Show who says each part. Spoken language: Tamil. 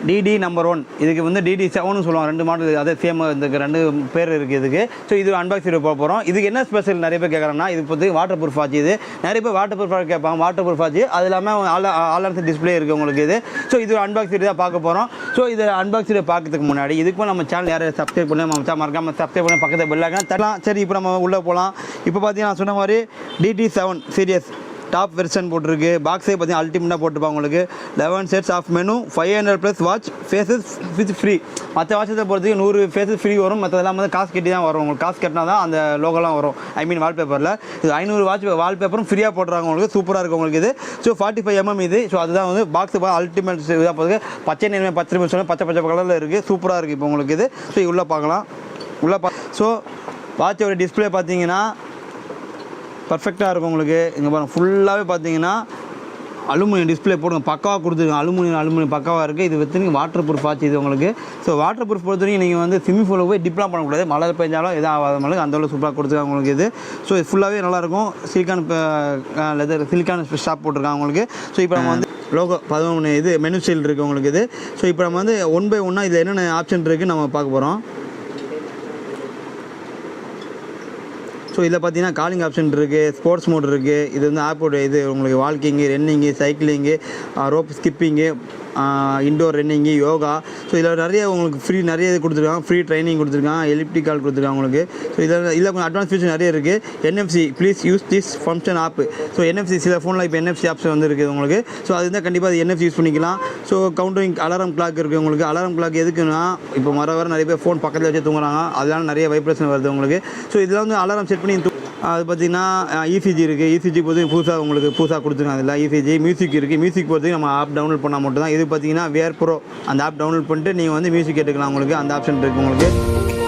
Speaker 1: டிடி நம்பர் 1 இதுக்கு வந்து டிடி 7னு சொல்லுவாங்க. 2 மாடல் அதே சேம் இதுக்கு 2 பேர் இருக்குது இதுக்கு. ஸோ இது அன்பாக்ஸ் வீடியோ போக போகிறோம். இதுக்கு என்ன ஸ்பெஷல் நிறைய பேர் கேட்குறாங்கன்னா, இது வந்து வாட்டர் ப்ரூஃப் ஆச்சு. இது நிறைய பேர் வாட்டர் ப்ரூஃபாக கேட்பாங்க. வாட்டர் ப்ரூஃப் ஆச்சு, அது இல்லாமல் ஆல் டிஸ்பிளே இருக்குது உங்களுக்கு இது. ஸோ இது அன்பாக்ஸ் வீடியோ தான் பார்க்க போகிறோம். ஸோ இது அன்பாக்ஸ் வீடியோ பார்க்கறதுக்கு முன்னாடி இதுக்கு நம்ம சேனல் யாரும் சப்ஸ்கிரைப் பண்ணி மறக்காம சப்ஸ்கிரைப் பண்ணி பக்கத்தில் பெல் ஐக்கான் தட்டலாம். சரி, இப்போ நம்ம உள்ளே போகலாம். இப்போ பார்த்தீங்கன்னா நான் சொன்ன மாதிரி DT7 சீரியஸ் டாப் வெர்ஷன் போட்டிருக்கு. பாக்ஸே பார்த்தீங்கன்னா அல்டிமேட்டாக போட்டுப்பாங்க உங்களுக்கு. 11 sets of menu, 500+ watch faces with free. மற்ற வாட்சத்தை பொறுத்தவரைக்கும் 100 ஃபேஸஸ் ஃப்ரீ வரும். மற்றதெல்லாம் வந்து காசு கட்டி தான் வரும். உங்களுக்கு காசு கட்டினா தான் அந்த லோகோலாம் வரும். ஐ மீன் வால்பேப்பரில் இது 500 வாட்ச் வால்பேப்பரும் ஃப்ரீயாக போட்டுறாங்க உங்களுக்கு. சூப்பராக இருக்கும் உங்களுக்கு இது. ஸோ 45mm இது. ஸோ அதுதான் வந்து பாக்ஸ் அல்டிமேட் இதாக போகுது. பச்சை நிறமே பச்சை பச்சை கலரில் இருக்குது. சூப்பராக இருக்குது இப்போ உங்களுக்கு இது. ஸோ உள்ளே பார்க்கலாம். ஸோ வாட்சோட டிஸ்பிளே பார்த்தீங்கன்னா பர்ஃபெக்டாக இருக்கும் உங்களுக்கு. இங்கே பாருங்கள், ஃபுல்லாகவே பார்த்தீங்கன்னா அலுமினியம் டிஸ்பிளே போடுங்க, பக்காவாக கொடுத்துருங்க. அலுமினியம் பக்காவாக இருக்குது. இது வச்சு வாட்டர் ப்ரூஃப் ஆச்சு இது உங்களுக்கு. ஸோ வாட்டர் ப்ரூஃப் பொறுத்த வரைக்கும் நீங்கள் வந்து ஸ்விம்மிங் பூலில் போய் டிப்லாம் பண்ணக்கூடாது. மழை பெஞ்சாலும் எதுவும் ஆகாத மாதிரி அந்தளவு சூப்பராக கொடுத்துருக்காங்க உங்களுக்கு இது. ஸோ இது ஃபுல்லாகவே நல்லாயிருக்கும். சிலிக்கான் ஷாப் போட்டிருக்காங்க உங்களுக்கு. ஸோ இப்போ நம்ம வந்து லோகோ 11 இது மெனு ஸ்டைல் இருக்குது உங்களுக்கு இது. ஸோ இப்போ நம்ம வந்து 1 by 1 இதில் என்னென்ன ஆப்ஷன் இருக்குதுன்னு நம்ம பார்க்க போகிறோம். ஸோ இதில் பார்த்தீங்கன்னா காலிங் ஆப்ஷன் இருக்குது, ஸ்போர்ட்ஸ் மோட் இருக்குது. இது வந்து ஆப்போட இது உங்களுக்கு walking, running, cycling, rope skipping, indoor running, yoga. So இதில் நிறைய உங்களுக்கு ஃப்ரீ நிறைய இது கொடுத்துருக்காங்க. ஃப்ரீ ட்ரைனிங் கொடுத்துருக்காங்க, எலிப்டிக்கல் கொடுத்துருக்காங்க உங்களுக்கு. ஸோ இதில் கொஞ்சம் அட்வான்ஸ் ஃபீச்சர் நிறைய இருக்குது. NFC please use this function app. So NFC சில ஃபோனில் இப்போ NFC ஆப்ஷன் வந்து இருக்குது உங்களுக்கு. ஸோ அது இருந்தால் கண்டிப்பாக அது NFC யூஸ் பண்ணிக்கலாம். ஸோ கவுண்டரிங் அலாரம் கிளாக் இருக்குது உங்களுக்கு. அலாரம் கிளாக் எதுக்குன்னா, இப்போ வர நிறைய பேர் ஃபோன் பக்கத்தில் வச்சு தூங்குறாங்க, அதனால நிறைய வைப்ரேஷன் வருது உங்களுக்கு. ஸோ இதில் வந்து அலாரம் செட் பண்ணி அது பார்த்திங்கன்னா ECG இருக்குது. ECG பொறுத்து புதுசாக கொடுத்துருக்காங்க. அதில் ECG மியூசிக் இருக்குது. மியூசிக் பொறுத்து நம்ம ஆப் டவுன்லோட் பண்ணால் மட்டும் தான். இது பார்த்திங்கன்னா வேர் ப்ரோ அந்த ஆப் டவுன்லோட் பண்ணிட்டு நீங்கள் வந்து மியூசிக் கேட்டுக்கலாம் உங்களுக்கு. அந்த ஆப்ஷன் இருக்குது உங்களுக்கு.